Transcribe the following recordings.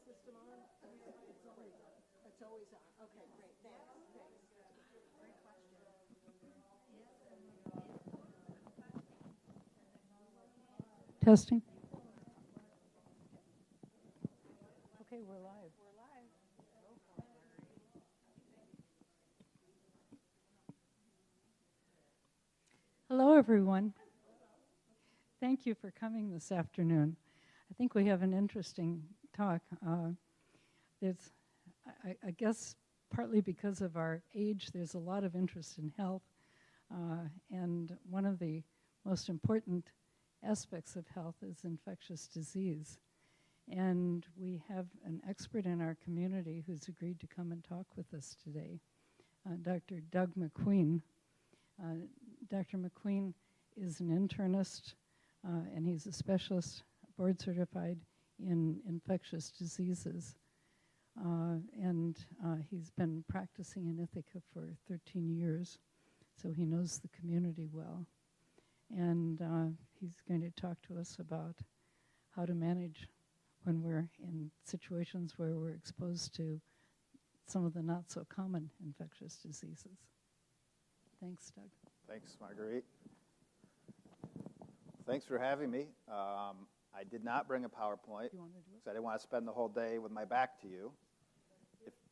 system on? It's always on. Okay, great. Thanks. Great question. Testing. Okay, we're live. Hello, everyone. Thank you for coming this afternoon. I think we have an interesting talk. I guess partly because of our age, there's a lot of interest in health. And one of the most important aspects of health is infectious disease. And we have an expert in our community who's agreed to come and talk with us today, Dr. Doug McQueen. Dr. McQueen is an internist, and he's a specialist, board certified in infectious diseases. And he's been practicing in Ithaca for 13 years, so he knows the community well. And he's going to talk to us about how to manage when we're in situations where we're exposed to some of the not so common infectious diseases. Thanks, Doug. Thanks, Marguerite. Thanks for having me. I did not bring a PowerPoint because I didn't want to spend the whole day with my back to you.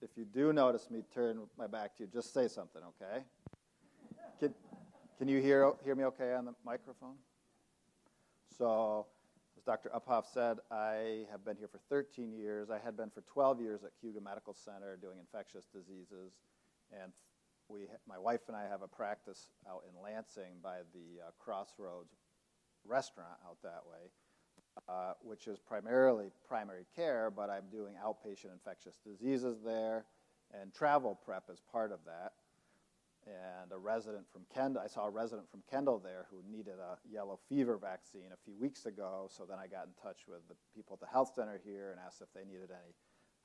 If you do notice me turn my back to you, just say something, okay? Can you hear me okay on the microphone? So, as Dr. Uphoff said, I have been here for 13 years. I had been for 12 years at Cayuga Medical Center doing infectious diseases, and my wife and I have a practice out in Lansing by the Crossroads restaurant out that way, which is primarily primary care, but I'm doing outpatient infectious diseases there, and travel prep is part of that. And I saw a resident from Kendall there who needed a yellow fever vaccine a few weeks ago, so then I got in touch with the people at the health center here and asked if they needed any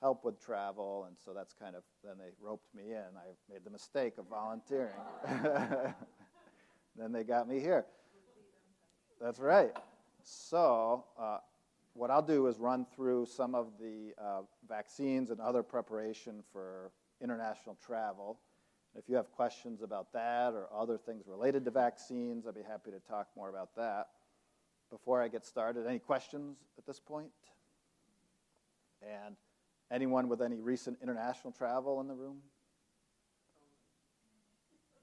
help with travel, and so that's kind of, then they roped me in. I made the mistake of volunteering. Then they got me here. That's right. So what I'll do is run through some of the vaccines and other preparation for international travel. If you have questions about that or other things related to vaccines, I'd be happy to talk more about that. Before I get started, any questions at this point? And anyone with any recent international travel in the room?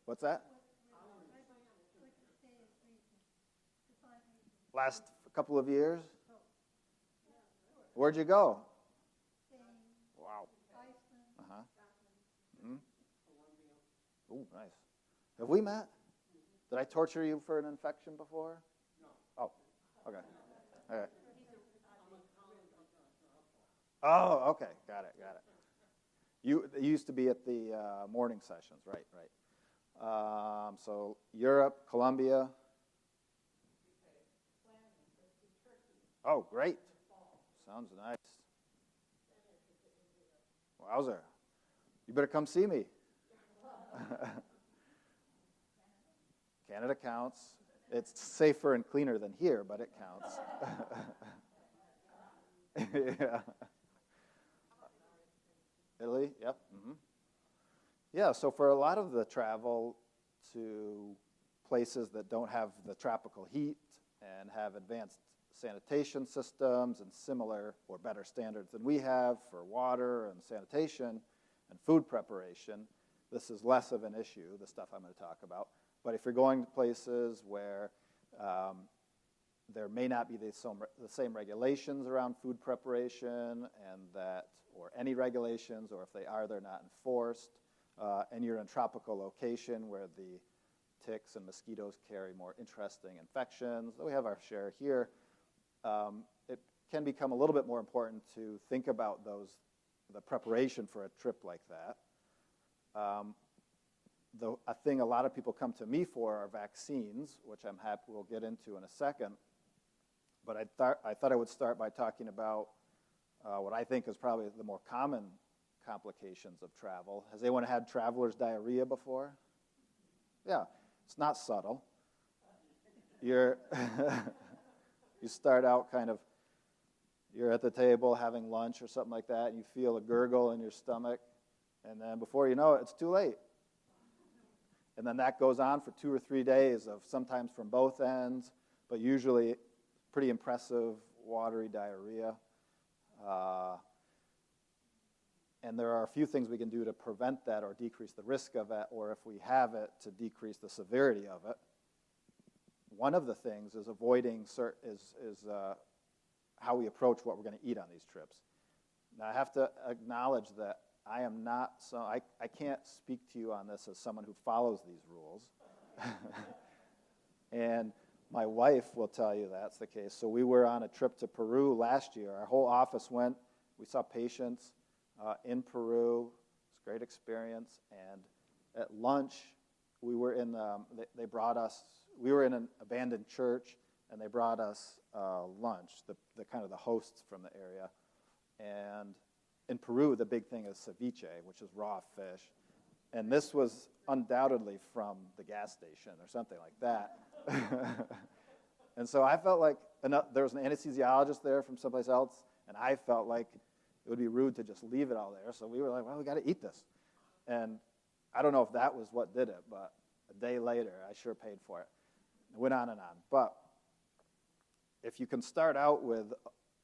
What's that? Last couple of years? Where'd you go? Wow. Uh-huh. Mm-hmm. Oh, nice. Have we met? Did I torture you for an infection before? No. Oh, okay. All right. Oh, okay. Got it. You used to be at the morning sessions, right. So Europe, Colombia. Oh, great. Sounds nice. Wowzer. You better come see me. Canada counts. It's safer and cleaner than here, but it counts. Yeah. Italy, yep. Mm-hmm. Yeah, so for a lot of the travel to places that don't have the tropical heat and have advanced sanitation systems and similar or better standards than we have for water and sanitation and food preparation, this is less of an issue, the stuff I'm going to talk about. But if you're going to places where there may not be the same regulations around food preparation or any regulations, or if they are, they're not enforced, and you're in a tropical location where the ticks and mosquitoes carry more interesting infections, though we have our share here, it can become a little bit more important to think about the preparation for a trip like that. A thing a lot of people come to me for are vaccines, which I'm happy we'll get into in a second. But I thought I would start by talking about what I think is probably the more common complications of travel. Has anyone had traveler's diarrhea before? Yeah, it's not subtle. You start out kind of, you're at the table having lunch or something like that, and you feel a gurgle in your stomach, and then before you know it, it's too late. And then that goes on for 2 or 3 days of sometimes from both ends, but usually pretty impressive watery diarrhea. And there are a few things we can do to prevent that or decrease the risk of it, or if we have it, to decrease the severity of it. One of the things is avoiding how we approach what we're going to eat on these trips. Now, I have to acknowledge that I am not I can't speak to you on this as someone who follows these rules. And my wife will tell you that's the case. So we were on a trip to Peru last year. Our whole office went. We saw patients in Peru. It was a great experience. And at lunch, we were in. They brought us. We were in an abandoned church, and they brought us lunch. The kind of the hosts from the area, and in Peru, the big thing is ceviche, which is raw fish. And this was undoubtedly from the gas station or something like that. And so I felt like there was an anesthesiologist there from someplace else, and I felt like it would be rude to just leave it all there. So we were like, well, we got to eat this. And I don't know if that was what did it, but a day later, I sure paid for it. It went on and on. But if you can start out with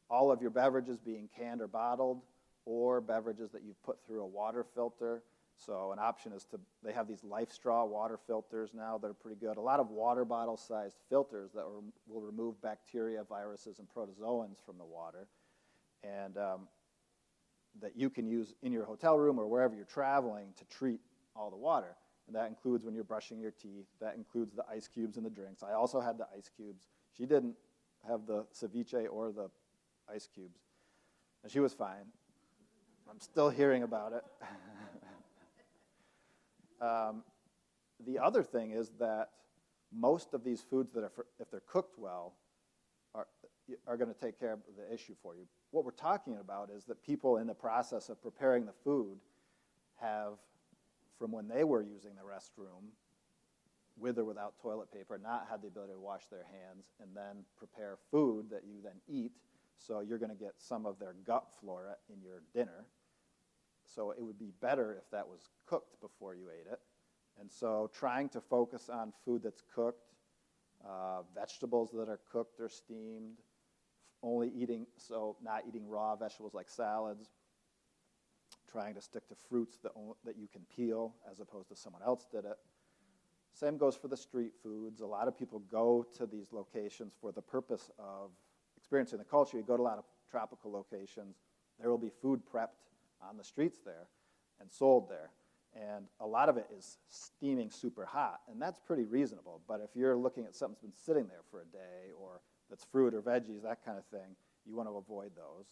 all of your beverages being canned or bottled, or beverages that you've put through a water filter. So an option is they have these Life Straw water filters now that are pretty good. A lot of water bottle-sized filters that will remove bacteria, viruses, and protozoans from the water, and that you can use in your hotel room or wherever you're traveling to treat all the water. And that includes when you're brushing your teeth. That includes the ice cubes in the drinks. I also had the ice cubes. She didn't have the ceviche or the ice cubes, and she was fine. I'm still hearing about it. The other thing is that most of these foods that if they're cooked well, are going to take care of the issue for you. What we're talking about is that people in the process of preparing the food have, from when they were using the restroom, with or without toilet paper, not had the ability to wash their hands and then prepare food that you then eat. So you're going to get some of their gut flora in your dinner. So it would be better if that was cooked before you ate it. And so trying to focus on food that's cooked, vegetables that are cooked or steamed, not eating raw vegetables like salads, trying to stick to fruits that you can peel as opposed to someone else did it. Same goes for the street foods. A lot of people go to these locations for the purpose of experiencing the culture. You go to a lot of tropical locations, there will be food prepped on the streets there and sold there. And a lot of it is steaming super hot, and that's pretty reasonable. But if you're looking at something that's been sitting there for a day, or that's fruit or veggies, that kind of thing, you want to avoid those.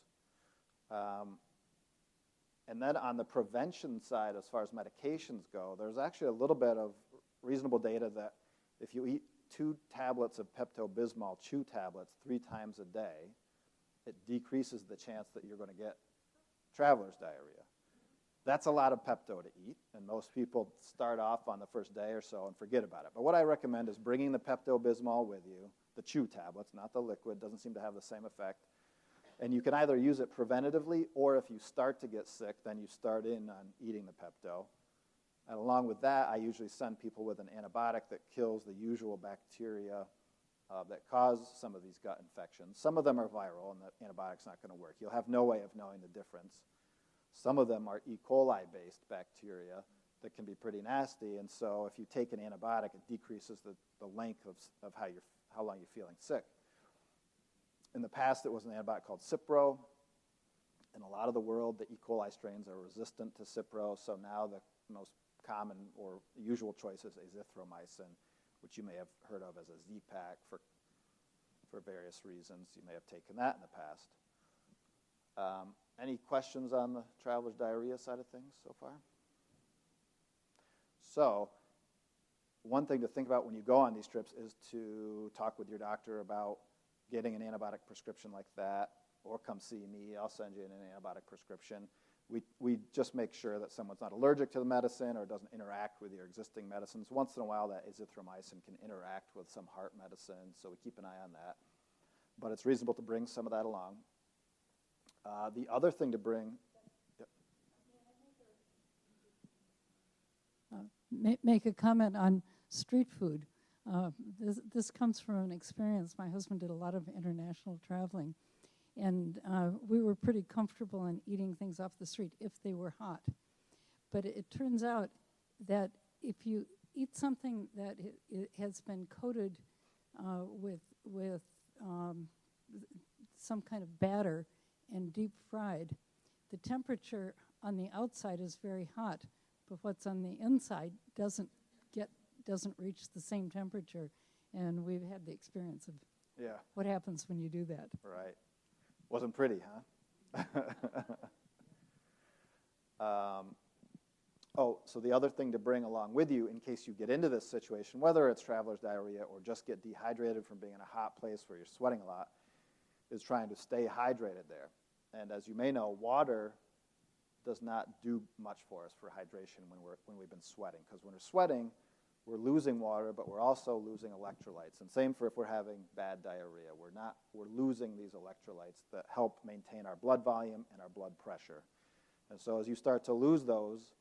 And then on the prevention side, as far as medications go, there's actually a little bit of reasonable data that if you eat 2 tablets of Pepto-Bismol chew tablets 3 times a day, it decreases the chance that you're going to get traveler's diarrhea. That's a lot of Pepto to eat, and most people start off on the first day or so and forget about it. But what I recommend is bringing the Pepto-Bismol with you, the chew tablets, not the liquid, doesn't seem to have the same effect. And you can either use it preventatively, or if you start to get sick, then you start in on eating the Pepto. And along with that, I usually send people with an antibiotic that kills the usual bacteria that cause some of these gut infections. Some of them are viral, and the antibiotic's not going to work. You'll have no way of knowing the difference. Some of them are E. coli-based bacteria that can be pretty nasty, and so if you take an antibiotic, it decreases the length of how long you're feeling sick. In the past, it was an antibiotic called Cipro. In a lot of the world, the E. coli strains are resistant to Cipro, so now the most common or usual choice is azithromycin, which you may have heard of as a Z-Pak for various reasons. You may have taken that in the past. Any questions on the traveler's diarrhea side of things so far? So one thing to think about when you go on these trips is to talk with your doctor about getting an antibiotic prescription like that, or come see me. I'll send you an antibiotic prescription. We just make sure that someone's not allergic to the medicine or doesn't interact with your existing medicines. Once in a while, that azithromycin can interact with some heart medicine, so we keep an eye on that. But it's reasonable to bring some of that along. The other thing to bring, yep. Make a comment on street food. This comes from an experience. My husband did a lot of international traveling, and we were pretty comfortable in eating things off the street if they were hot. But it turns out that if you eat something that it has been coated with some kind of batter and deep fried, the temperature on the outside is very hot, but what's on the inside doesn't reach the same temperature. And we've had the experience of what happens when you do that. Right. Wasn't pretty, huh? So the other thing to bring along with you in case you get into this situation, whether it's traveler's diarrhea or just get dehydrated from being in a hot place where you're sweating a lot, is trying to stay hydrated there. And as you may know, water does not do much for us for hydration when we've been sweating. Because when we're sweating, we're losing water, but we're also losing electrolytes. And same for if we're having bad diarrhea. We're losing these electrolytes that help maintain our blood volume and our blood pressure. And so as you start to lose those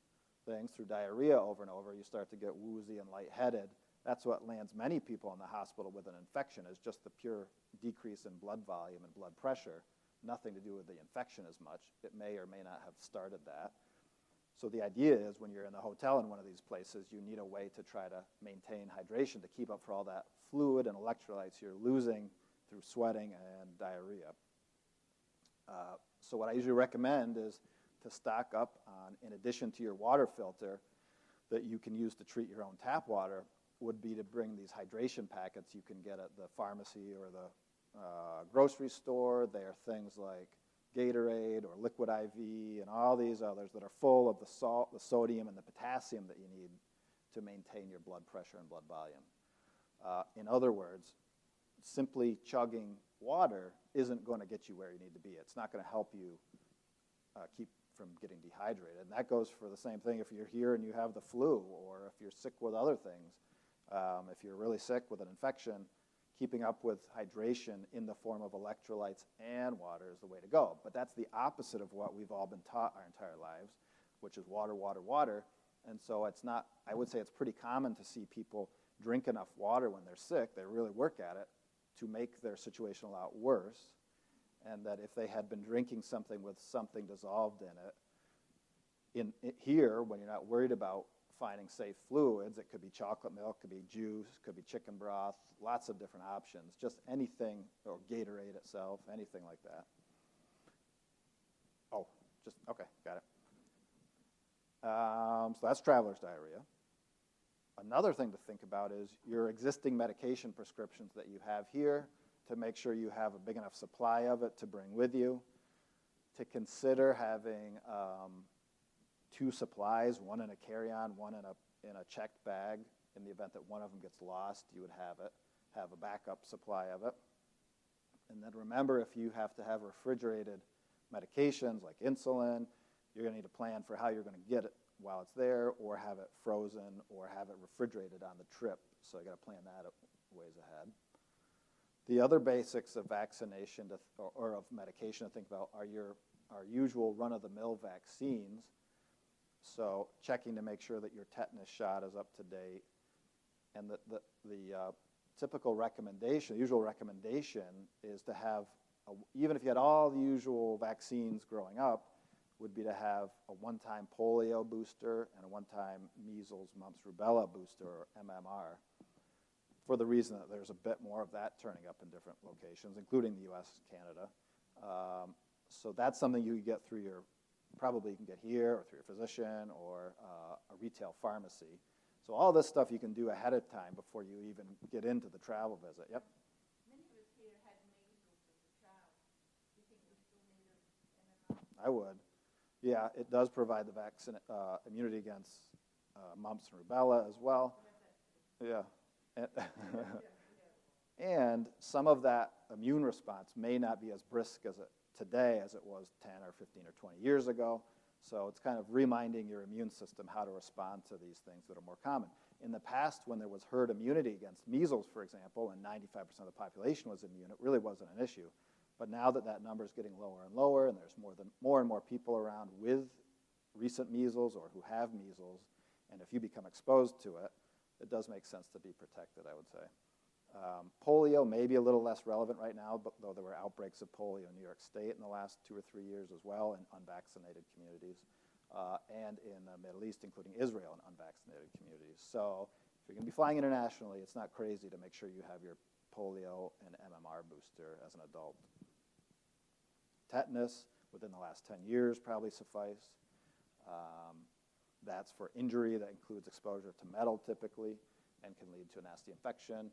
things through diarrhea over and over, you start to get woozy and lightheaded. That's what lands many people in the hospital with an infection, is just the pure decrease in blood volume and blood pressure. Nothing to do with the infection as much. It may or may not have started that. So the idea is when you're in the hotel in one of these places, you need a way to try to maintain hydration to keep up for all that fluid and electrolytes you're losing through sweating and diarrhea. So what I usually recommend is to stock up on, in addition to your water filter that you can use to treat your own tap water, would be to bring these hydration packets you can get at the pharmacy or the grocery store. They are things like Gatorade or Liquid IV and all these others that are full of the salt, the sodium, and the potassium that you need to maintain your blood pressure and blood volume. In other words, simply chugging water isn't going to get you where you need to be. It's not going to help you keep from getting dehydrated. And that goes for the same thing if you're here and you have the flu, or if you're sick with other things. If you're really sick with an infection, keeping up with hydration in the form of electrolytes and water is the way to go. But that's the opposite of what we've all been taught our entire lives, which is water, water, water. And so it's not, I would say it's pretty common to see people drink enough water when they're sick. They really work at it to make their situation a lot worse. And that if they had been drinking something with something dissolved in it, here, when you're not worried about finding safe fluids, it could be chocolate milk, could be juice, could be chicken broth, lots of different options, just anything, or Gatorade itself, anything like that. Oh, just, okay, got it. So that's traveler's diarrhea. Another thing to think about is your existing medication prescriptions that you have here, to make sure you have a big enough supply of it to bring with you, to consider having 2 supplies, one in a carry-on, one in a checked bag. In the event that one of them gets lost, you would have a backup supply of it. And then remember, if you have to have refrigerated medications like insulin, you're going to need a plan for how you're going to get it while it's there, or have it frozen, or have it refrigerated on the trip. So you got to plan that ways ahead. The other basics of vaccination or of medication to think about are our usual run-of-the-mill vaccines. So checking to make sure that your tetanus shot is up to date. And the typical recommendation, usual recommendation, is to have, even if you had all the usual vaccines growing up, would be to have a one-time polio booster and a one-time measles, mumps, rubella booster, or MMR, for the reason that there's a bit more of that turning up in different locations, including the U.S., Canada. So that's something you get through probably you can get here, or through your physician, or a retail pharmacy. So all this stuff you can do ahead of time before you even get into the travel visit. Yep. Many of us here had measles as a child. Do you think we still need MMR? I would. Yeah, it does provide the vaccine immunity against mumps and rubella as well. Yeah. And some of that immune response may not be as brisk today as it was 10 or 15 or 20 years ago. So it's kind of reminding your immune system how to respond to these things that are more common. In the past, when there was herd immunity against measles, for example, and 95% of the population was immune, it really wasn't an issue. But now that that number is getting lower and lower, and there's more and more people around with recent measles or who have measles, and if you become exposed to it, it does make sense to be protected, I would say. Polio may be a little less relevant right now, but though there were outbreaks of polio in New York State in the last 2 or 3 years as well in unvaccinated communities, and in the Middle East, including Israel, in unvaccinated communities. So if you're going to be flying internationally, it's not crazy to make sure you have your polio and MMR booster as an adult. Tetanus, within the last 10 years, probably suffice. That's for injury that includes exposure to metal typically and can lead to a nasty infection.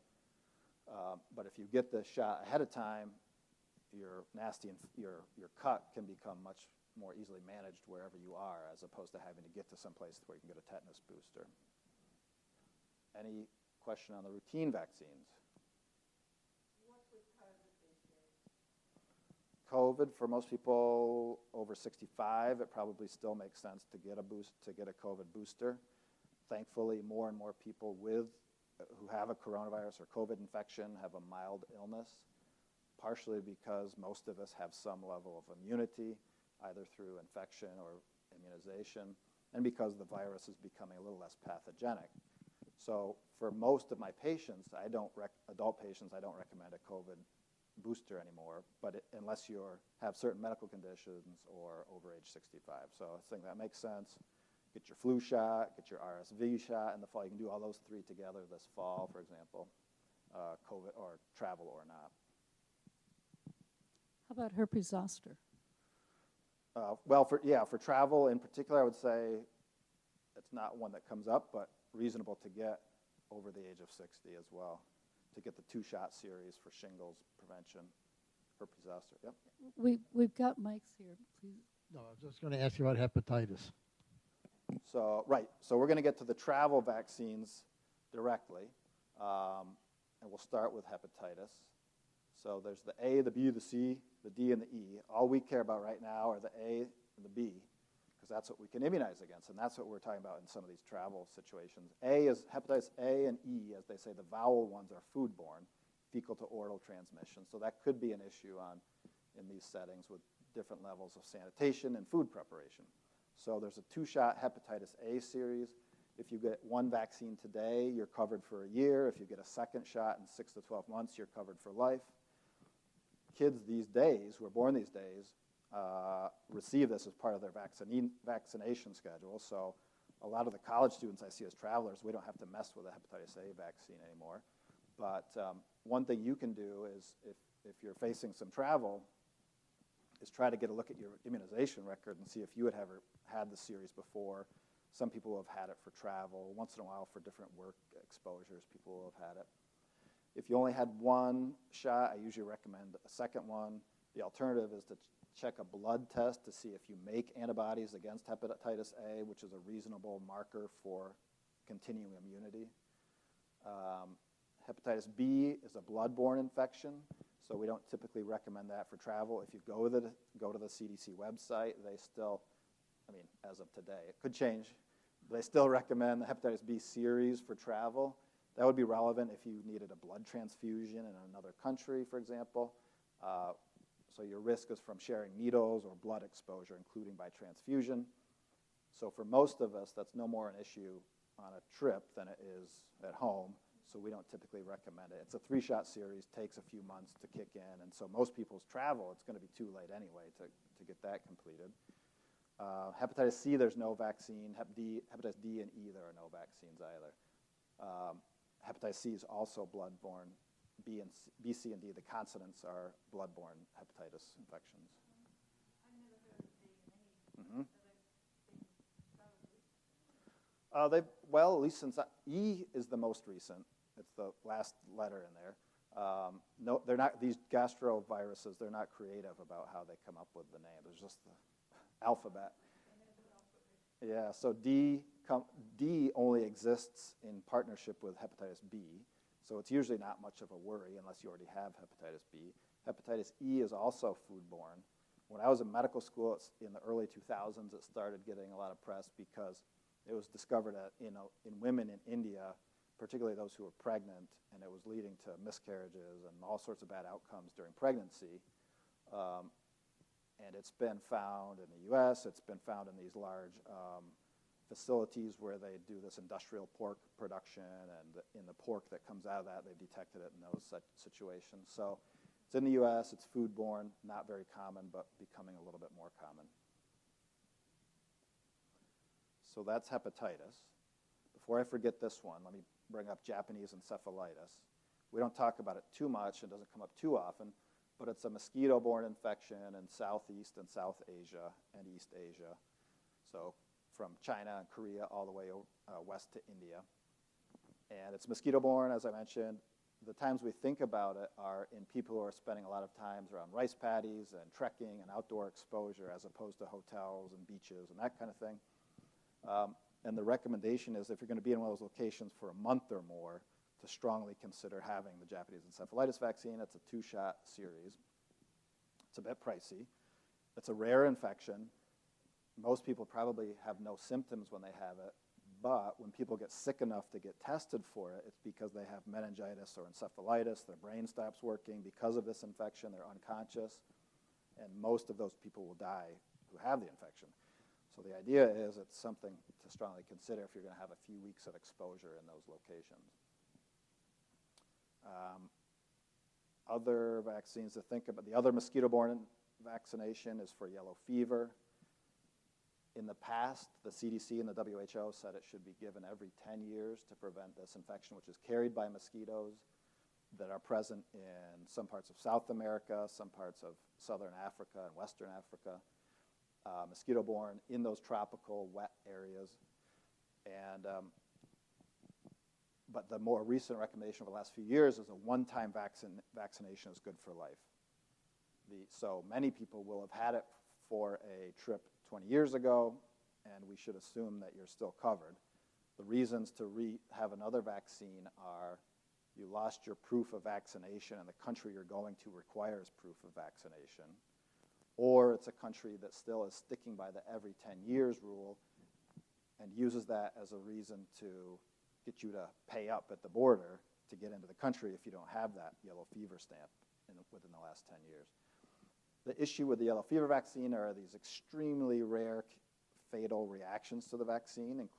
But if you get the shot ahead of time, your cut can become much more easily managed wherever you are, as opposed to having to get to some place where you can get a tetanus booster. Any question on the routine vaccines? What's with COVID these days? COVID, for most people over 65, it probably still makes sense to get a COVID booster. Thankfully, more and more people who have a coronavirus or COVID infection have a mild illness, partially because most of us have some level of immunity, either through infection or immunization, and because the virus is becoming a little less pathogenic. So for most of my patients, adult patients, I don't recommend a COVID booster anymore, but unless you have certain medical conditions or over age 65. So I think that makes sense. Get your flu shot, get your RSV shot in the fall. You can do all those 3 together this fall, for example, COVID or travel or not. How about herpes zoster? Well, for travel in particular, I would say it's not one that comes up, but reasonable to get over the age of 60 as well, to get the 2-shot series for shingles prevention, herpes zoster. Yep. We've got mics here, please. No, I was just going to ask you about hepatitis. So, right. So we're going to get to the travel vaccines directly, and we'll start with hepatitis. So there's the A, the B, the C, the D, and the E. All we care about right now are the A and the B, because that's what we can immunize against, and that's what we're talking about in some of these travel situations. A is hepatitis A and E, as they say, the vowel ones are foodborne, fecal to oral transmission. So that could be an issue in these settings with different levels of sanitation and food preparation. So there's a 2-shot hepatitis A series. If you get 1 vaccine today, you're covered for a year. If you get a second shot in 6 to 12 months, you're covered for life. Kids these days, who are born these days, receive this as part of their vaccination schedule. So a lot of the college students I see as travelers, we don't have to mess with a hepatitis A vaccine anymore. But one thing you can do is, if you're facing some travel, is try to get a look at your immunization record and see if you had ever had the series before. Some people have had it for travel. Once in a while for different work exposures, people will have had it. If you only had 1 shot, I usually recommend a second one. The alternative is to check a blood test to see if you make antibodies against hepatitis A, which is a reasonable marker for continuing immunity. Hepatitis B is a blood-borne infection, so we don't typically recommend that for travel. If you go to the CDC website, they still, as of today, it could change, but they still recommend the hepatitis B series for travel. That would be relevant if you needed a blood transfusion in another country, for example. So your risk is from sharing needles or blood exposure, including by transfusion. So for most of us, that's no more an issue on a trip than it is at home. So we don't typically recommend it. It's a 3-shot series, takes a few months to kick in, and so most people's travel, it's going to be too late anyway to get that completed. Hepatitis C, there's no vaccine. Hepatitis D and E, there are no vaccines either. Hepatitis C is also blood-borne. B, C, and D, the consonants are blood-borne hepatitis infections. I never heard of D and E. Well, at least since E is the most recent. It's the last letter in there. No, they're not, these gastroviruses, they're not creative about how they come up with the name. It's just the alphabet. Yeah, so D only exists in partnership with hepatitis B, so it's usually not much of a worry unless you already have hepatitis B. Hepatitis E is also foodborne. When I was in medical school in the early 2000s, it started getting a lot of press because it was discovered in women in India, particularly those who were pregnant, and it was leading to miscarriages and all sorts of bad outcomes during pregnancy. And it's been found in the U.S., it's been found in these large facilities where they do this industrial pork production, and in the pork that comes out of that, they've detected it in those situations. So it's in the U.S., it's foodborne, not very common, but becoming a little bit more common. So that's hepatitis. Before I forget this one, let me bring up Japanese encephalitis. We don't talk about it too much, it doesn't come up too often, but it's a mosquito-borne infection in Southeast and South Asia and East Asia. So from China and Korea all the way west to India. And it's mosquito-borne, as I mentioned. The times we think about it are in people who are spending a lot of time around rice paddies and trekking and outdoor exposure as opposed to hotels and beaches and that kind of thing. And the recommendation is if you're going to be in one of those locations for a month or more, to strongly consider having the Japanese encephalitis vaccine. It's a 2-shot series. It's a bit pricey. It's a rare infection. Most people probably have no symptoms when they have it, but when people get sick enough to get tested for it, it's because they have meningitis or encephalitis, their brain stops working because of this infection, they're unconscious, and most of those people will die who have the infection. So the idea is it's something to strongly consider if you're going to have a few weeks of exposure in those locations. Other vaccines to think about, the other mosquito-borne vaccination is for yellow fever. In the past, the CDC and the WHO said it should be given every 10 years to prevent this infection, which is carried by mosquitoes that are present in some parts of South America, some parts of Southern Africa and Western Africa. Mosquito-borne in those tropical, wet areas. And but the more recent recommendation over the last few years is a one-time vaccination is good for life. So many people will have had it for a trip 20 years ago, and we should assume that you're still covered. The reasons to have another vaccine are you lost your proof of vaccination and the country you're going to requires proof of vaccination, or it's a country that still is sticking by the every 10 years rule and uses that as a reason to get you to pay up at the border to get into the country if you don't have that yellow fever stamp within the last 10 years. The issue with the yellow fever vaccine are these extremely rare fatal reactions to the vaccine.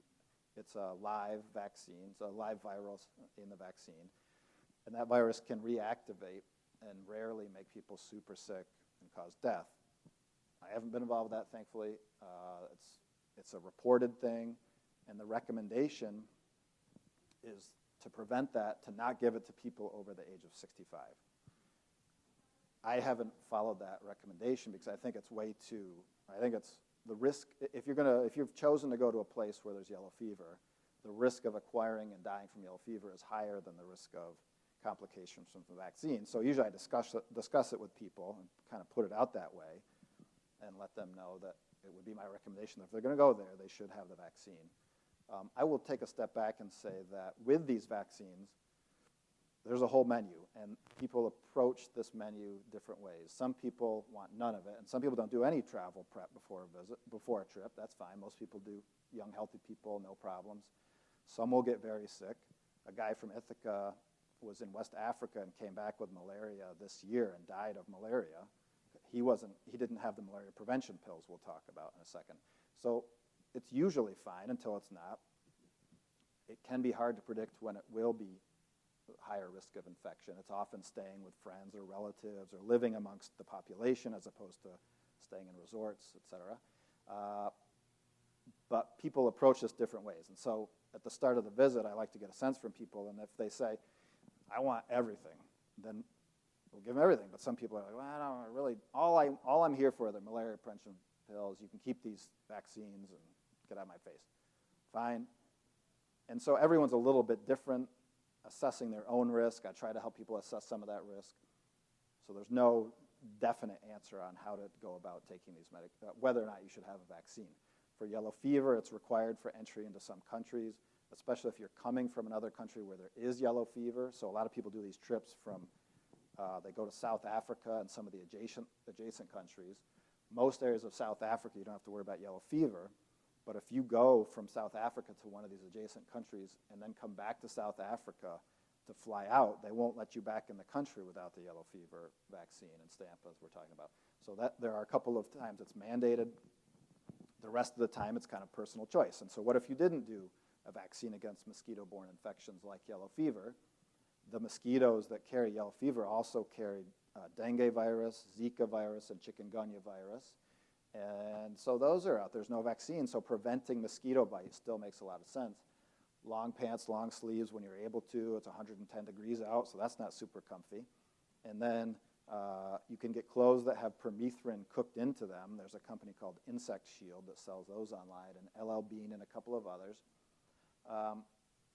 It's a live vaccine, it's a live virus in the vaccine. And that virus can reactivate and rarely make people super sick and cause death. I haven't been involved with that, thankfully. It's a reported thing, and the recommendation is to prevent that, to not give it to people over the age of 65. I haven't followed that recommendation because I think it's way too, I think it's the risk, if you've chosen to go to a place where there's yellow fever, the risk of acquiring and dying from yellow fever is higher than the risk of complications from the vaccine. So usually I discuss it with people and kind of put it out that way and let them know that it would be my recommendation that if they're going to go there, they should have the vaccine. I will take a step back and say that with these vaccines, there's a whole menu, and people approach this menu different ways. Some people want none of it, and some people don't do any travel prep before a trip. That's fine. Most people do. Young, healthy people, no problems. Some will get very sick. A guy from Ithaca was in West Africa and came back with malaria this year and died of malaria. He didn't have the malaria prevention pills we'll talk about in a second. So it's usually fine until it's not. It can be hard to predict when it will be higher risk of infection. It's often staying with friends or relatives or living amongst the population as opposed to staying in resorts, et cetera. But people approach this different ways. And so at the start of the visit, I like to get a sense from people, and if they say, I want everything, then we'll give them everything. But some people are like, well, I don't really, all I'm here for are the malaria prevention pills. You can keep these vaccines and get out of my face. Fine. And so everyone's a little bit different, assessing their own risk. I try to help people assess some of that risk. So there's no definite answer on how to go about taking these whether or not you should have a vaccine. For yellow fever, it's required for entry into some countries, especially if you're coming from another country where there is yellow fever. So a lot of people do these trips from, they go to South Africa and some of the adjacent countries. Most areas of South Africa, you don't have to worry about yellow fever. But if you go from South Africa to one of these adjacent countries and then come back to South Africa, to fly out, they won't let you back in the country without the yellow fever vaccine and stamp, as we're talking about. So that there are a couple of times it's mandated. The rest of the time, it's kind of personal choice. And so what if you didn't do a vaccine against mosquito-borne infections like yellow fever? The mosquitoes that carry yellow fever also carry dengue virus, Zika virus, and chikungunya virus. And so those are out. There's no vaccine, so preventing mosquito bites still makes a lot of sense. Long pants, long sleeves when you're able to. It's 110 degrees out, so that's not super comfy. And then you can get clothes that have permethrin cooked into them. There's a company called Insect Shield that sells those online, and LL Bean and a couple of others.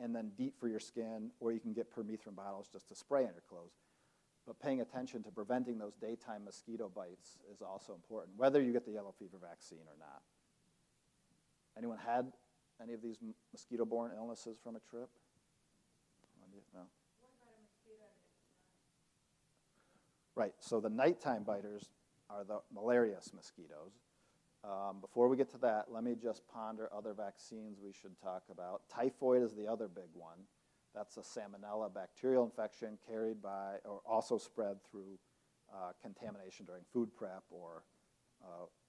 And then DEET for your skin, or you can get permethrin bottles just to spray on your clothes. But paying attention to preventing those daytime mosquito bites is also important, whether you get the yellow fever vaccine or not. Anyone had any of these mosquito-borne illnesses from a trip? No? Right, so the nighttime biters are the malarious mosquitoes. Before we get to that, let me just ponder other vaccines we should talk about. Typhoid is the other big one. That's a salmonella bacterial infection carried by, or also spread through contamination during food prep or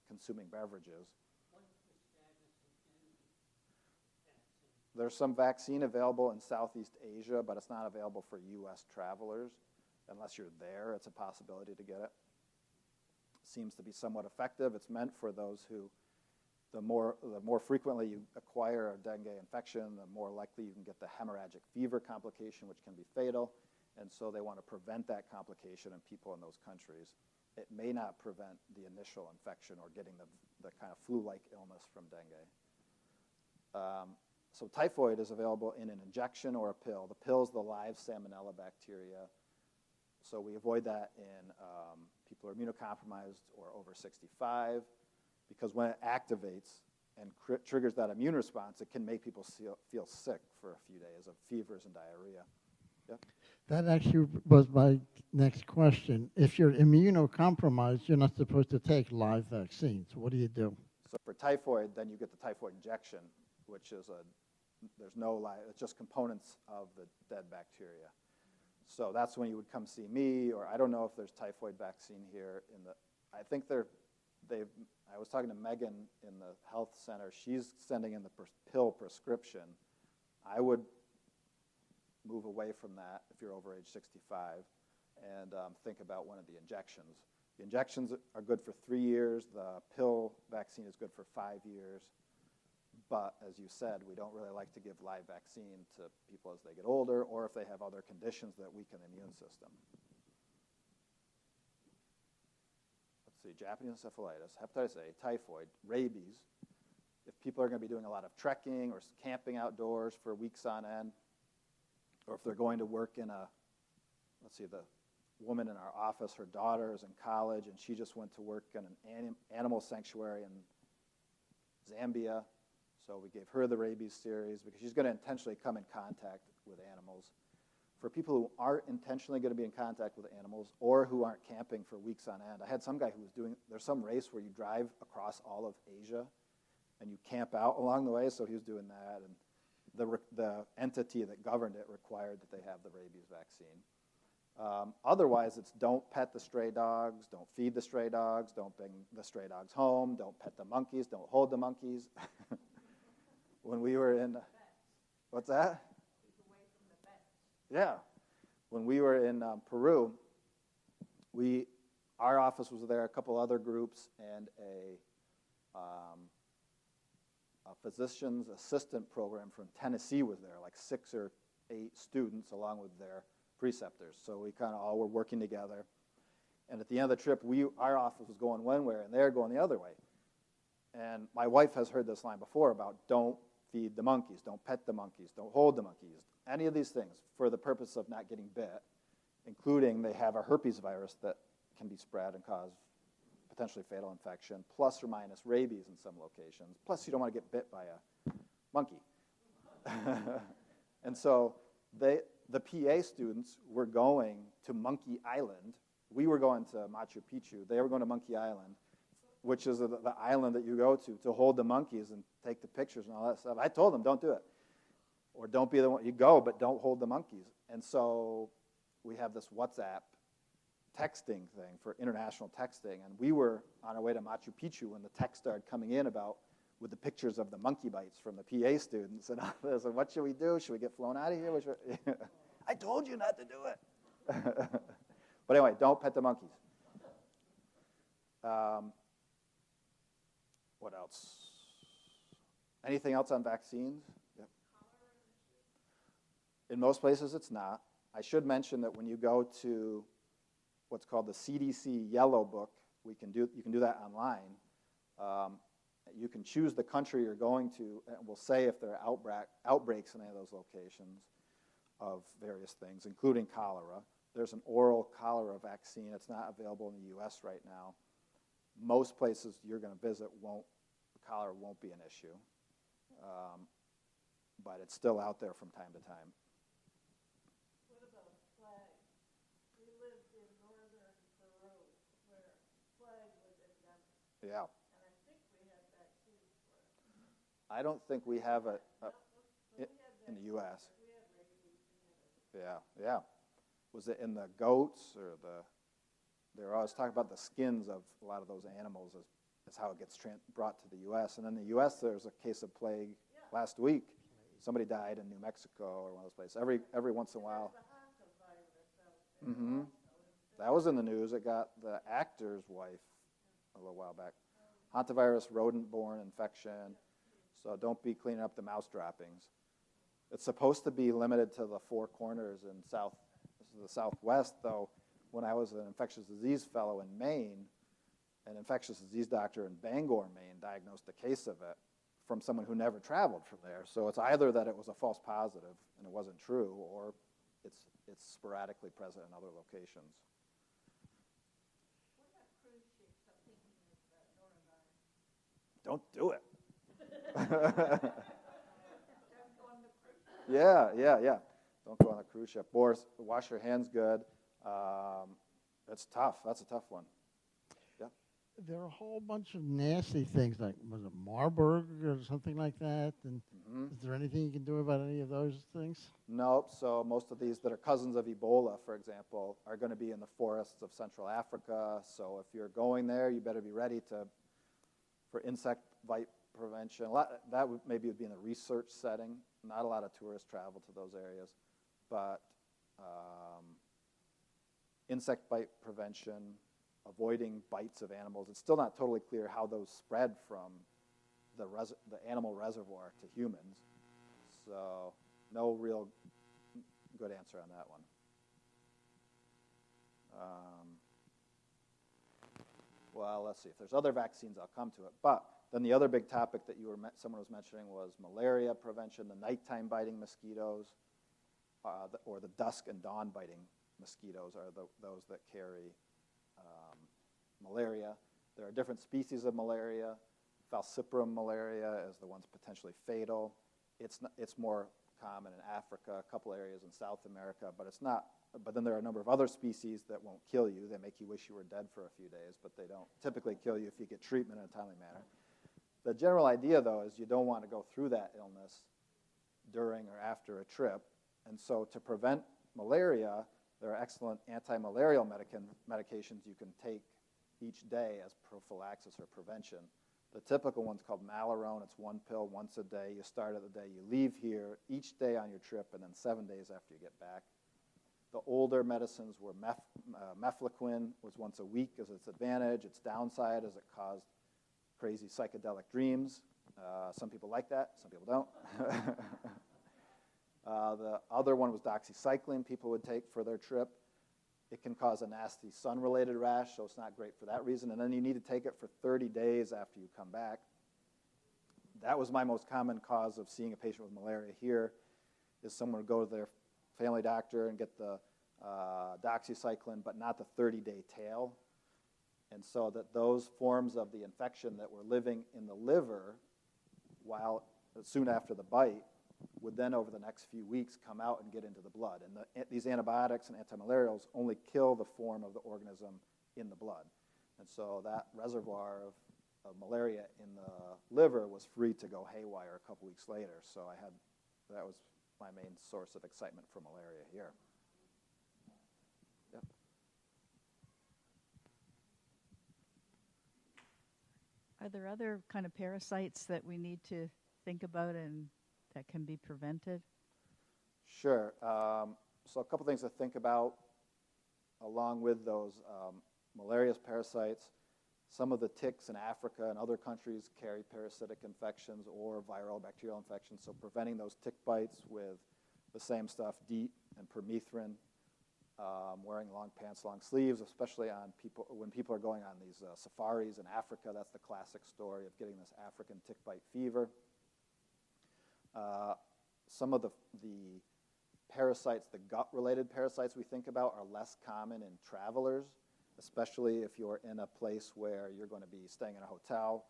consuming beverages. There's some vaccine available in Southeast Asia, but it's not available for U.S. travelers. Unless you're there, it's a possibility to get it. Seems to be somewhat effective. It's meant for those who, the more frequently you acquire a dengue infection, the more likely you can get the hemorrhagic fever complication, which can be fatal. And so they want to prevent that complication in people in those countries. It may not prevent the initial infection or getting the kind of flu-like illness from dengue. So typhoid is available in an injection or a pill. The pill is the live salmonella bacteria. So we avoid that in people who are immunocompromised or over 65, because when it activates and triggers that immune response, it can make people feel sick for a few days of fevers and diarrhea. Yep. That actually was my next question. If you're immunocompromised, you're not supposed to take live vaccines. What do you do? So for typhoid, then you get the typhoid injection, which is there's no live, it's just components of the dead bacteria. So that's when you would come see me, or I don't know if there's typhoid vaccine here I think I was talking to Megan in the health center. She's sending in the pill prescription. I would move away from that if you're over age 65 and think about one of the injections. The injections are good for 3 years. The pill vaccine is good for 5 years. But as you said, we don't really like to give live vaccine to people as they get older or if they have other conditions that weaken the immune system. Let's see, Japanese encephalitis, hepatitis A, typhoid, rabies. If people are going to be doing a lot of trekking or camping outdoors for weeks on end, or if they're going to work in let's see, the woman in our office, her daughter is in college, and she just went to work in an animal sanctuary in Zambia. So we gave her the rabies series because she's going to intentionally come in contact with animals. For people who aren't intentionally going to be in contact with animals or who aren't camping for weeks on end, I had some guy who was there's some race where you drive across all of Asia and you camp out along the way, so he was doing that. And the entity that governed it required that they have the rabies vaccine. Otherwise, it's don't pet the stray dogs, don't feed the stray dogs, don't bring the stray dogs home, don't pet the monkeys, don't hold the monkeys. When we were in, what's that? Keep away from the vets. Yeah. When we were in Peru, our office was there, a couple other groups, and a physician's assistant program from Tennessee was there, like 6 or 8 students along with their preceptors. So we kind of all were working together. And at the end of the trip, our office was going one way, and they were going the other way. And my wife has heard this line before about don't feed the monkeys, don't pet the monkeys, don't hold the monkeys, any of these things for the purpose of not getting bit, including they have a herpes virus that can be spread and cause potentially fatal infection, plus or minus rabies in some locations, plus you don't want to get bit by a monkey. And so the PA students were going to Monkey Island. We were going to Machu Picchu. They were going to Monkey Island, which is the island that you go to hold the monkeys and take the pictures and all that stuff. I told them, don't do it. Or don't be the one, you go, but don't hold the monkeys. And so we have this WhatsApp texting thing for international texting, and we were on our way to Machu Picchu when the text started coming in about with the pictures of the monkey bites from the PA students and all this. And what should we do? Should we get flown out of here? I told you not to do it. But anyway, don't pet the monkeys. What else? Anything else on vaccines? Yep. In most places, it's not. I should mention that when you go to what's called the CDC Yellow Book, you can do that online. You can choose the country you're going to, and we'll say if there are outbreaks in any of those locations of various things, including cholera. There's an oral cholera vaccine. It's not available in the U.S. right now. Most places you're going to visit cholera won't be an issue, but it's still out there from time to time. What about plague? We lived in northern Peru where plague was endemic. Yeah. And I think we had vaccines for it. I don't think we have in the U.S. We had rabies and Yeah. Was it in the goats or they're always talking about the skins of a lot of those animals as how it gets brought to the U.S. And in the U.S. there's a case of plague last week. Somebody died in New Mexico or one of those places. Every once in a while. the hantavirus out there. That was in the news. It got the actor's wife a little while back. Hantavirus, rodent-borne infection. So don't be cleaning up the mouse droppings. It's supposed to be limited to the four corners in the Southwest, though. When I was an infectious disease fellow in Maine, an infectious disease doctor in Bangor, Maine, diagnosed a case of it from someone who never traveled from there. So it's either that it was a false positive and it wasn't true, or it's sporadically present in other locations. What about cruise ships? I'm thinking of norovirus. Don't do it. Don't go on the cruise ship. Yeah. Don't go on a cruise ship. Or wash your hands good. It's tough. That's a tough one. Yeah. There are a whole bunch of nasty things, like, was it Marburg or something like that? And is there anything you can do about any of those things? Nope. So most of these that are cousins of Ebola, for example, are going to be in the forests of Central Africa. So if you're going there, you better be ready for insect bite prevention. That would maybe be in a research setting. Not a lot of tourists travel to those areas. But insect bite prevention, avoiding bites of animals. It's still not totally clear how those spread from the animal reservoir to humans. So no real good answer on that one. Well, let's see. If there's other vaccines, I'll come to it. But then the other big topic that someone was mentioning was malaria prevention, the nighttime biting mosquitoes, or the dusk and dawn biting mosquitoes are those that carry malaria. There are different species of malaria. Falciparum malaria is the one's potentially fatal. It's more common in Africa, a couple areas in South America, but it's not. But then there are a number of other species that won't kill you. They make you wish you were dead for a few days, but they don't typically kill you if you get treatment in a timely manner. The general idea, though, is you don't want to go through that illness during or after a trip. And so to prevent malaria, there are excellent anti-malarial medications you can take each day as prophylaxis or prevention. The typical one's called Malarone. It's one pill once a day. You start at the day you leave here, each day on your trip, and then 7 days after you get back. The older medicines were mefloquine was once a week as its advantage. Its downside is it caused crazy psychedelic dreams. Some people like that, some people don't. The other one was doxycycline people would take for their trip. It can cause a nasty sun-related rash, so it's not great for that reason. And then you need to take it for 30 days after you come back. That was my most common cause of seeing a patient with malaria here, is someone would go to their family doctor and get the doxycycline, but not the 30-day tail. And so that those forms of the infection that were living in the liver soon after the bite would then over the next few weeks come out and get into the blood. And these antibiotics and antimalarials only kill the form of the organism in the blood. And so that reservoir of malaria in the liver was free to go haywire a couple weeks later. So that was my main source of excitement for malaria here. Yep. Are there other kind of parasites that we need to think about and that can be prevented? Sure. So a couple things to think about along with those malarious parasites. Some of the ticks in Africa and other countries carry parasitic infections or viral bacterial infections, so preventing those tick bites with the same stuff, DEET and permethrin, wearing long pants, long sleeves, especially on when people are going on these safaris in Africa. That's the classic story of getting this African tick bite fever. Some of the parasites, the gut-related parasites we think about, are less common in travelers, especially if you're in a place where you're going to be staying in a hotel.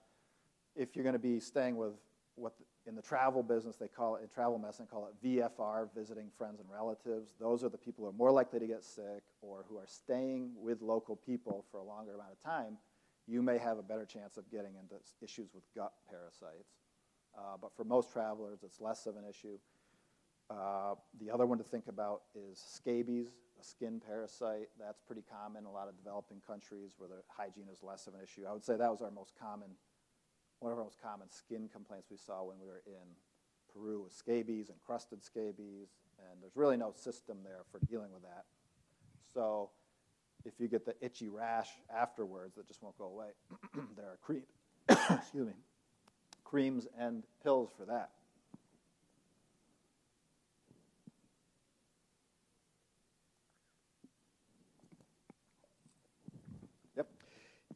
If you're going to be staying with in the travel business, they call it, in travel medicine, call it VFR, visiting friends and relatives. Those are the people who are more likely to get sick or who are staying with local people for a longer amount of time. You may have a better chance of getting into issues with gut parasites. But for most travelers, it's less of an issue. The other one to think about is scabies, a skin parasite. That's pretty common in a lot of developing countries where the hygiene is less of an issue. I would say that was one of our most common skin complaints we saw when we were in Peru was scabies, encrusted scabies, and there's really no system there for dealing with that. So if you get the itchy rash afterwards that just won't go away, there are creams and pills for that.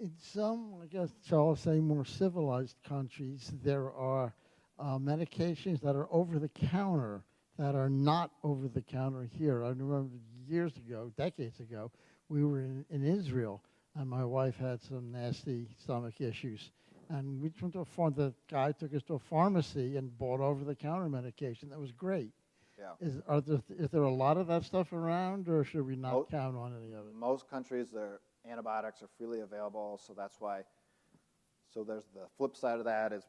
In some, I guess, shall I say, more civilized countries, there are medications that are over-the-counter that are not over-the-counter here. I remember years ago, decades ago, we were in Israel, and my wife had some nasty stomach issues. And we went to a farm. The guy took us to a pharmacy and bought over-the-counter medication. That was great. Yeah. Is there a lot of that stuff around, or should we not count on any of it? Most countries, their antibiotics are freely available, so that's why. So there's the flip side of that is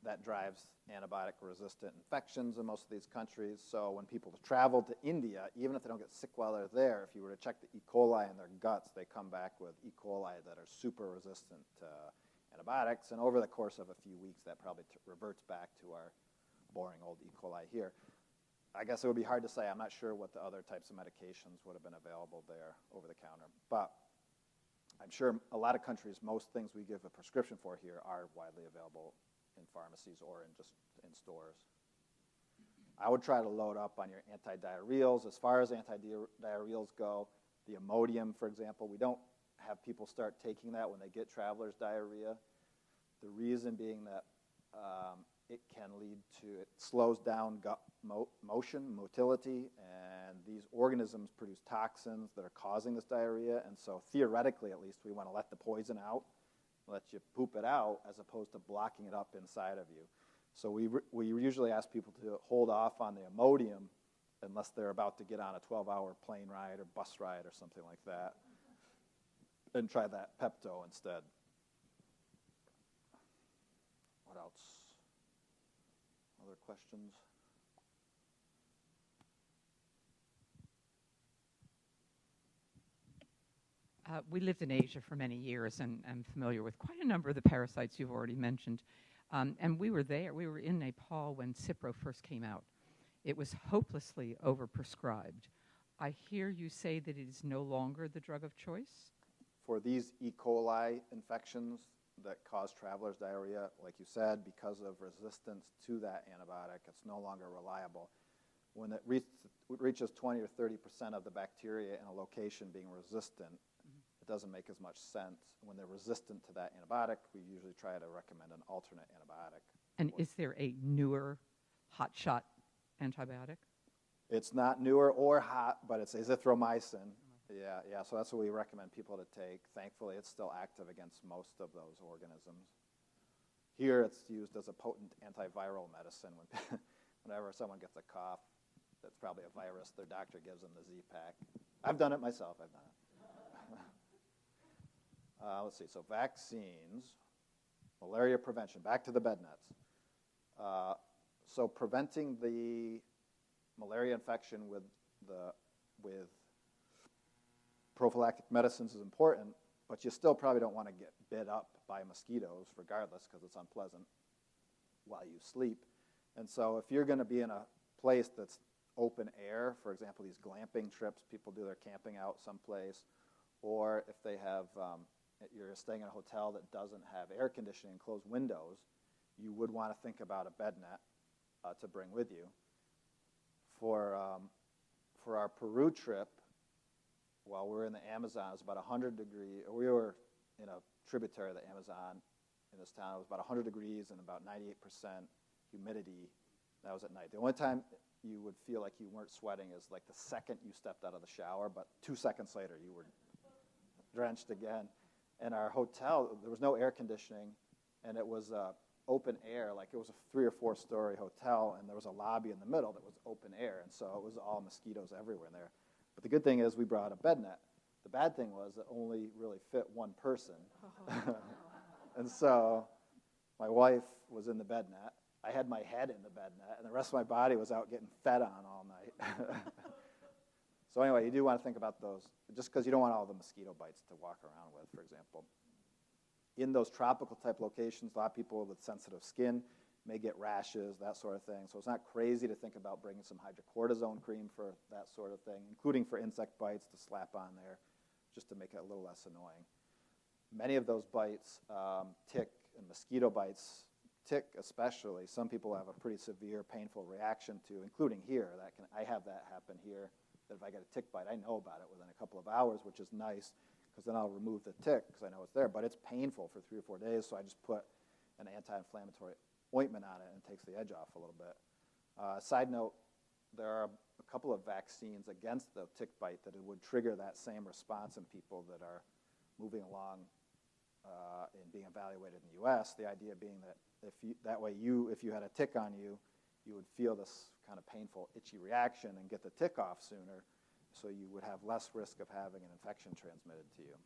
that drives antibiotic-resistant infections in most of these countries. So when people travel to India, even if they don't get sick while they're there, if you were to check the E. coli in their guts, they come back with E. coli that are super resistant to antibiotics. And over the course of a few weeks, that probably reverts back to our boring old E. coli here. I guess it would be hard to say. I'm not sure what the other types of medications would have been available there over the counter. But I'm sure a lot of countries, most things we give a prescription for here are widely available in pharmacies or in stores. I would try to load up on your antidiarrheals. As far as antidiarrheals go, the Imodium, for example, we don't have people start taking that when they get traveler's diarrhea. The reason being that it can lead to, it slows down gut motility, and these organisms produce toxins that are causing this diarrhea, and so theoretically, at least, we want to let the poison out, let you poop it out, as opposed to blocking it up inside of you. So we usually ask people to hold off on the Imodium unless they're about to get on a 12-hour plane ride or bus ride or something like that, and try that Pepto instead. What else? Other questions? We lived in Asia for many years and I'm familiar with quite a number of the parasites you've already mentioned. And we were in Nepal when Cipro first came out. It was hopelessly overprescribed. I hear you say that it is no longer the drug of choice? For these E. coli infections that cause traveler's diarrhea, like you said, because of resistance to that antibiotic, it's no longer reliable. When it reaches 20 or 30% of the bacteria in a location being resistant, it doesn't make as much sense. When they're resistant to that antibiotic, we usually try to recommend an alternate antibiotic. And is there a newer hotshot antibiotic? It's not newer or hot, but it's azithromycin. Yeah, so that's what we recommend people to take. Thankfully, it's still active against most of those organisms. Here, it's used as a potent antiviral medicine. Whenever someone gets a cough, that's probably a virus, their doctor gives them the Z-Pack. I've done it myself. Let's see, so vaccines, malaria prevention, back to the bed nets. So preventing the malaria infection with prophylactic medicines is important, but you still probably don't want to get bit up by mosquitoes regardless because it's unpleasant while you sleep. And so if you're going to be in a place that's open air, for example, these glamping trips, people do their camping out someplace, or if they have, you're staying in a hotel that doesn't have air conditioning and closed windows, you would want to think about a bed net to bring with you. For our Peru trip, while we were in the Amazon, it was about 100 degrees. We were in a tributary of the Amazon in this town. It was about 100 degrees and about 98% humidity. That was at night. The only time you would feel like you weren't sweating is like the second you stepped out of the shower, but 2 seconds later you were drenched again. And our hotel, there was no air conditioning, and it was open air, like it was a 3 or 4 story hotel, and there was a lobby in the middle that was open air, and so it was all mosquitoes everywhere in there. But the good thing is we brought a bed net. The bad thing was it only really fit one person. And so my wife was in the bed net. I had my head in the bed net, and the rest of my body was out getting fed on all night. So anyway, you do want to think about those, just because you don't want all the mosquito bites to walk around with, for example. In those tropical type locations, a lot of people with sensitive skin may get rashes, that sort of thing. So it's not crazy to think about bringing some hydrocortisone cream for that sort of thing, including for insect bites to slap on there, just to make it a little less annoying. Many of those bites, tick and mosquito bites, tick especially, some people have a pretty severe, painful reaction to, including here. I have that happen here, that if I get a tick bite, I know about it within a couple of hours, which is nice, because then I'll remove the tick because I know it's there. But it's painful for 3 or 4 days, so I just put an anti-inflammatory ointment on it and it takes the edge off a little bit. Side note, there are a couple of vaccines against the tick bite that it would trigger that same response in people that are moving along and being evaluated in the U.S. The idea being that if you had a tick on you, you would feel this kind of painful, itchy reaction and get the tick off sooner, so you would have less risk of having an infection transmitted to you.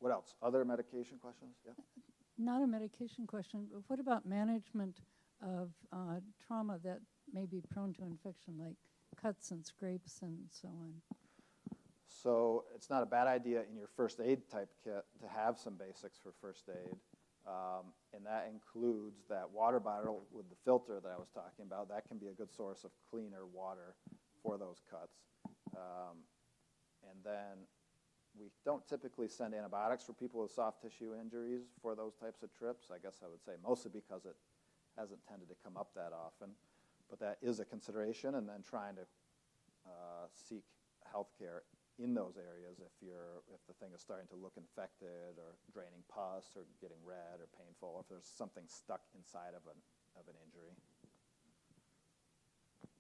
What else? Other medication questions? Yeah. Not a medication question, but what about management of trauma that may be prone to infection, like cuts and scrapes and so on? So it's not a bad idea in your first aid type kit to have some basics for first aid. And that includes that water bottle with the filter that I was talking about. That can be a good source of cleaner water for those cuts. And then we don't typically send antibiotics for people with soft tissue injuries for those types of trips. I guess I would say mostly because it hasn't tended to come up that often. But that is a consideration, and then trying to seek health care in those areas if the thing is starting to look infected or draining pus or getting red or painful, or if there's something stuck inside of an injury.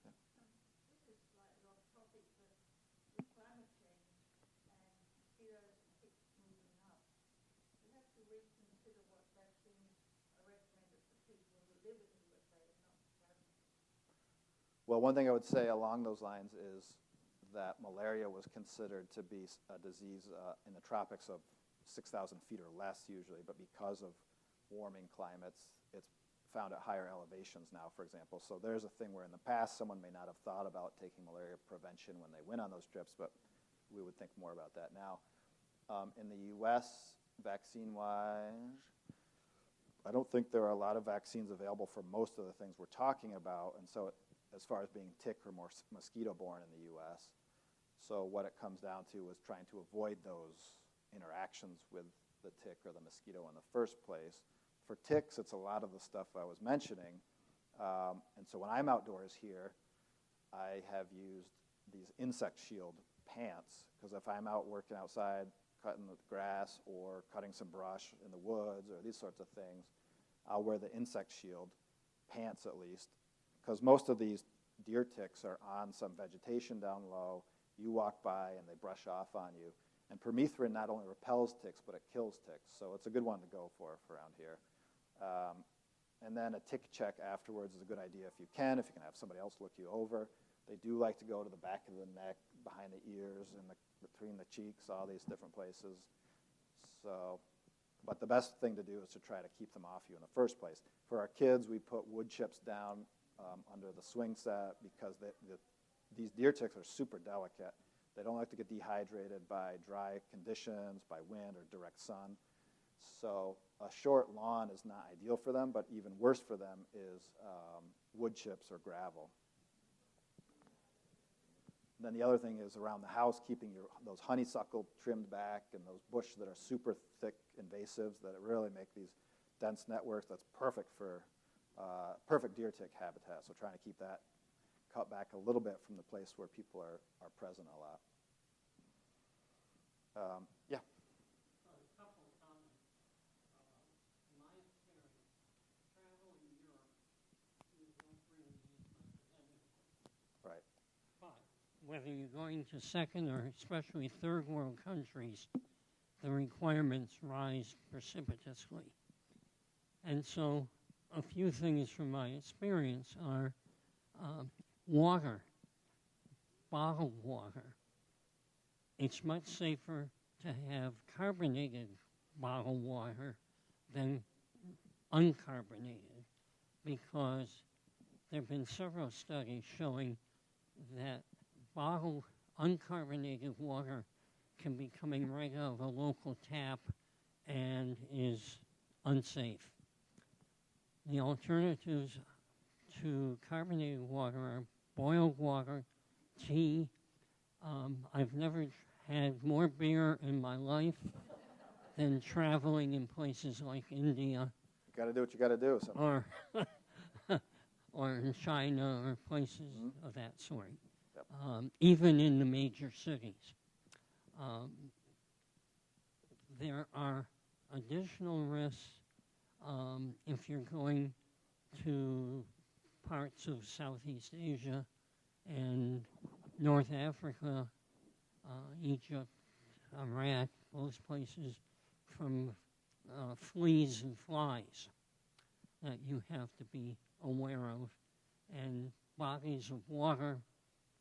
Yeah. This is slightly off topic, but with climate change and mosquitoes and ticks moving up, we have to reconsider what vaccines are recommended for people who live in the USA and not traveling. Well, one thing I would say along those lines is that malaria was considered to be a disease in the tropics of 6,000 feet or less usually, but because of warming climates, it's found at higher elevations now, for example. So there's a thing where in the past someone may not have thought about taking malaria prevention when they went on those trips, but we would think more about that now. In the U.S., vaccine-wise, I don't think there are a lot of vaccines available for most of the things we're talking about, and so as far as being tick or more mosquito-borne in the U.S., so what it comes down to is trying to avoid those interactions with the tick or the mosquito in the first place. For ticks, it's a lot of the stuff I was mentioning. And so when I'm outdoors here, I have used these insect shield pants, because if I'm out working outside, cutting the grass or cutting some brush in the woods or these sorts of things, I'll wear the insect shield pants at least, because most of these deer ticks are on some vegetation down low. You walk by and they brush off on you. And permethrin not only repels ticks, but it kills ticks. So it's a good one to go for around here. And then a tick check afterwards is a good idea if you can have somebody else look you over. They do like to go to the back of the neck, behind the ears, and between the cheeks, all these different places. So But the best thing to do is to try to keep them off you in the first place. For our kids, we put wood chips down under the swing set because these deer ticks are super delicate. They don't like to get dehydrated by dry conditions, by wind or direct sun. So a short lawn is not ideal for them, but even worse for them is wood chips or gravel. Then the other thing is around the house, keeping those honeysuckle trimmed back and those bushes that are super thick invasives that really make these dense networks. That's perfect for perfect deer tick habitat. So trying to keep that cut back a little bit from the place where people are present a lot. Yeah. Right. But whether you're going to second or especially third world countries, the requirements rise precipitously. And so a few things from my experience are water, bottled water. It's much safer to have carbonated bottled water than uncarbonated because there have been several studies showing that bottled uncarbonated water can be coming right out of a local tap and is unsafe. The alternatives to carbonated water are boiled water, tea. I've never had more beer in my life than traveling in places like India. You got to do what you got to do. Or or in China or places of that sort. Yep. Even in the major cities. There are additional risks if you're going to parts of Southeast Asia and North Africa, Egypt, Iraq, those places, from fleas and flies that you have to be aware of, and bodies of water,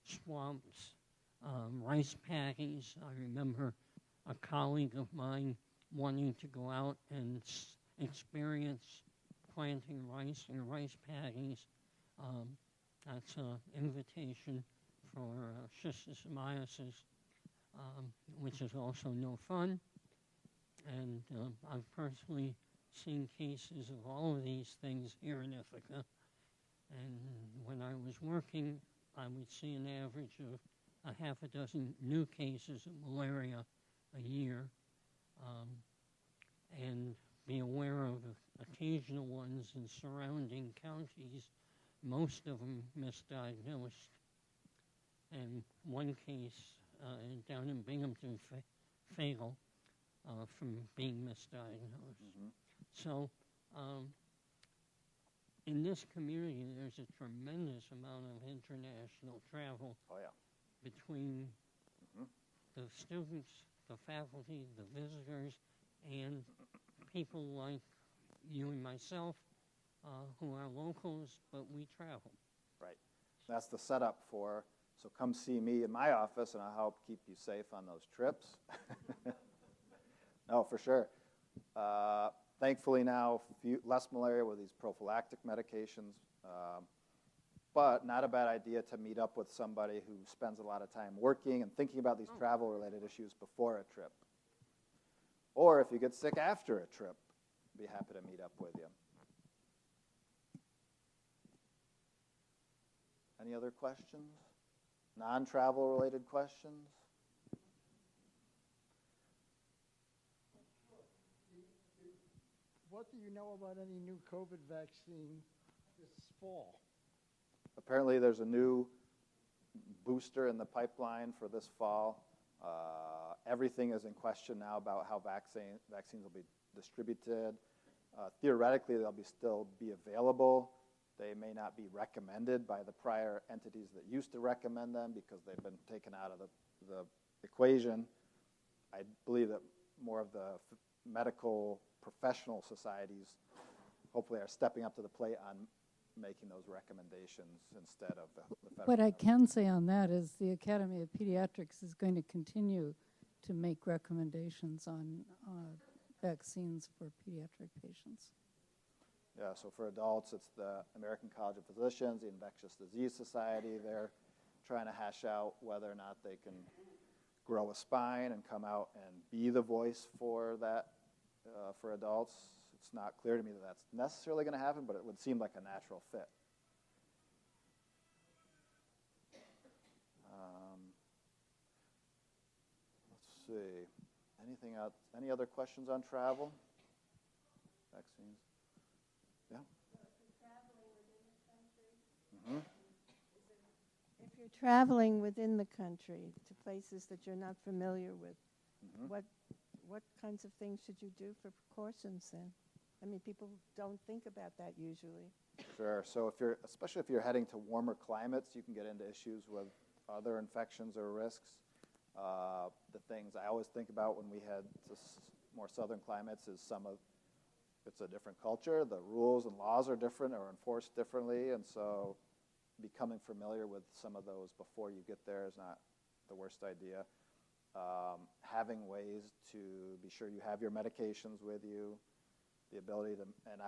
swamps, rice paddies. I remember a colleague of mine wanting to go out and experience planting rice in rice paddies. That's an invitation for schistosomiasis, which is also no fun. And I've personally seen cases of all of these things here in Ithaca. And when I was working, I would see an average of a half a dozen new cases of malaria a year, and be aware of occasional ones in surrounding counties, most of them misdiagnosed. And one case down in Binghamton fatal from being misdiagnosed. Mm-hmm. So in this community, there's a tremendous amount of international travel between the students, the faculty, the visitors, and people like you and myself who are locals, but we travel. Right. That's the setup for, so come see me in my office and I'll help keep you safe on those trips. No, for sure. Thankfully now, less malaria with these prophylactic medications, but not a bad idea to meet up with somebody who spends a lot of time working and thinking about these travel-related issues before a trip. Or if you get sick after a trip, be happy to meet up with you. Any other questions? Non-travel related questions? What do you know about any new COVID vaccine this fall? Apparently there's a new booster in the pipeline for this fall. Everything is in question now about how vaccines will be distributed. Theoretically, they'll still be available. They may not be recommended by the prior entities that used to recommend them because they've been taken out of the equation. I believe that more of the medical professional societies hopefully are stepping up to the plate on making those recommendations instead of the federal What I government. can say on that is the Academy of Pediatrics is going to continue to make recommendations on vaccines for pediatric patients. Yeah, so for adults, it's the American College of Physicians, the Infectious Disease Society. They're trying to hash out whether or not they can grow a spine and come out and be the voice for that for adults. It's not clear to me that that's necessarily going to happen, but it would seem like a natural fit. Let's see. Anything else? Any other questions on travel? Vaccines? Yeah. Mm-hmm. If you're traveling within the country to places that you're not familiar with, Mm-hmm. what kinds of things should you do for precautions then? I mean, people don't think about that usually. Sure. So especially if you're heading to warmer climates, you can get into issues with other infections or risks. The things I always think about when we head to more southern climates is it's a different culture. The rules and laws are different or enforced differently, and so becoming familiar with some of those before you get there is not the worst idea. Having ways to be sure you have your medications with you, the ability to, and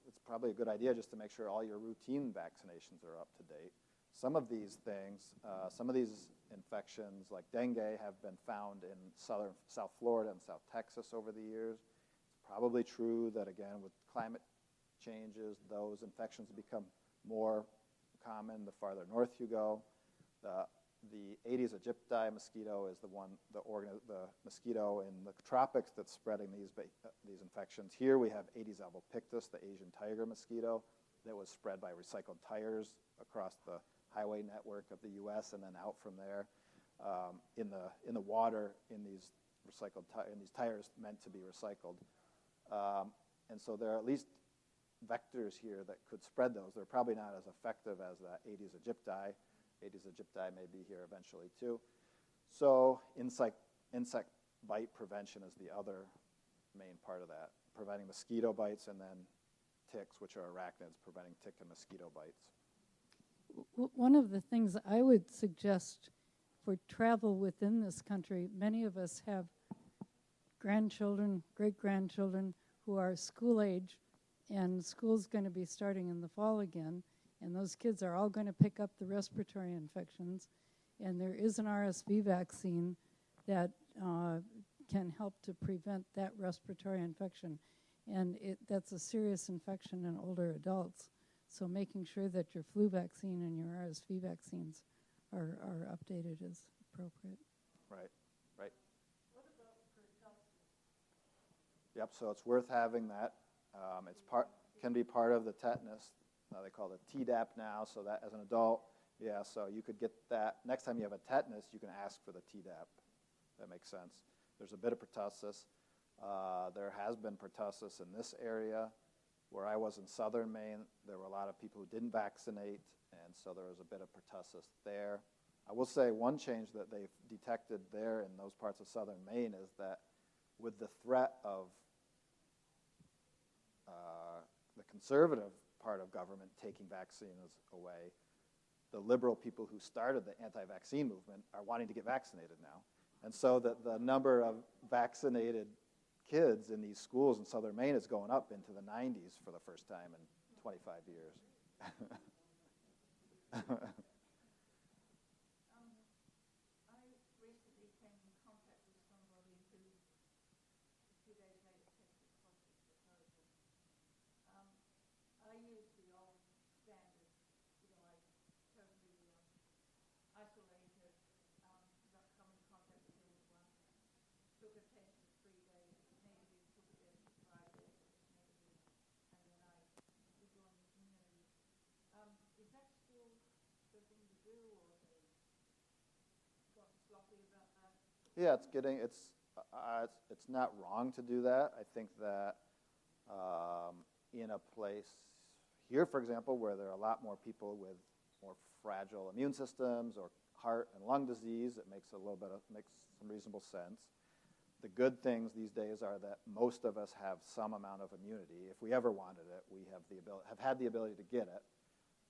it's probably a good idea just to make sure all your routine vaccinations are up to date. Some of these things, some of these infections like dengue have been found in South Florida and South Texas over the years. It's probably true that, again, with climate changes, those infections become more common the farther north you go. The Aedes aegypti mosquito is the mosquito in the tropics that's spreading these infections. Here we have Aedes albopictus, the Asian tiger mosquito, that was spread by recycled tires across the highway network of the U.S. and then out from there in the water in these tires meant to be recycled. And so there are at least vectors here that could spread those. They're probably not as effective as that Aedes aegypti. Aedes aegypti may be here eventually too. So insect bite prevention is the other main part of that, preventing mosquito bites and then ticks, which are arachnids, preventing tick and mosquito bites. One of the things I would suggest for travel within this country, many of us have grandchildren, great-grandchildren who are school age, and school's going to be starting in the fall again, and those kids are all going to pick up the respiratory infections, and there is an RSV vaccine that can help to prevent that respiratory infection, and that's a serious infection in older adults. So making sure that your flu vaccine and your RSV vaccines are updated is appropriate. Right. What about pertussis? Yep, so it's worth having that. Can be part of the tetanus. They call it Tdap now, so that as an adult, yeah, so you could get that. Next time you have a tetanus, you can ask for the Tdap. That makes sense. There's a bit of pertussis. There has been pertussis in this area. Where I was in southern Maine, there were a lot of people who didn't vaccinate, and so there was a bit of pertussis there. I will say one change that they've detected there in those parts of southern Maine is that with the threat of the conservative part of government taking vaccines away, the liberal people who started the anti-vaccine movement are wanting to get vaccinated now. And so that the number of vaccinated kids in these schools in southern Maine is going up into the 90s for the first time in 25 years. I recently came in contact with somebody who, a few days later, tested positive for COVID. I used the old standard, totally isolated, not come in contact with anyone, took a test for 3 days, negative, took a test for 5 days, negative, and then I rejoined the community. Is that still the thing to do, or have they got sloppy about that? Yeah, it's not wrong to do that. I think that in a place here, for example, where there are a lot more people with more fragile immune systems or heart and lung disease, it makes makes some reasonable sense. The good things these days are that most of us have some amount of immunity. If we ever wanted it, we have had the ability to get it.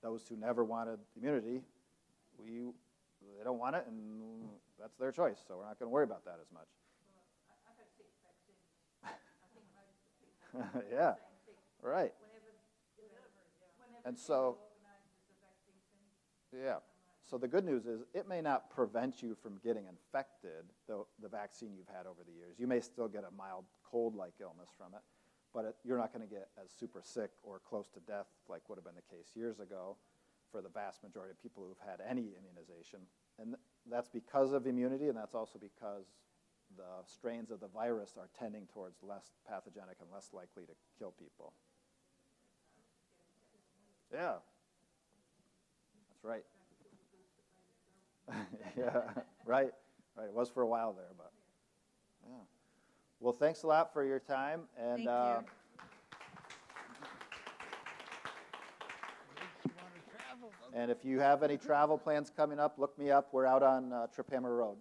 Those who never wanted immunity, they don't want it, and that's their choice. So we're not going to worry about that as much. Well, I've had 6 vaccines. I think Yeah, right. And so, yeah. So the good news is it may not prevent you from getting infected, the vaccine you've had over the years. You may still get a mild cold-like illness from it, but you're not going to get as super sick or close to death like would have been the case years ago for the vast majority of people who've had any immunization. And that's because of immunity, and that's also because the strains of the virus are tending towards less pathogenic and less likely to kill people. Yeah. That's right. Yeah, right. Right. It was for a while there, but yeah. Well, thanks a lot for your time. And Thank you. And if you have any travel plans coming up, look me up. We're out on Trip Hammer Road.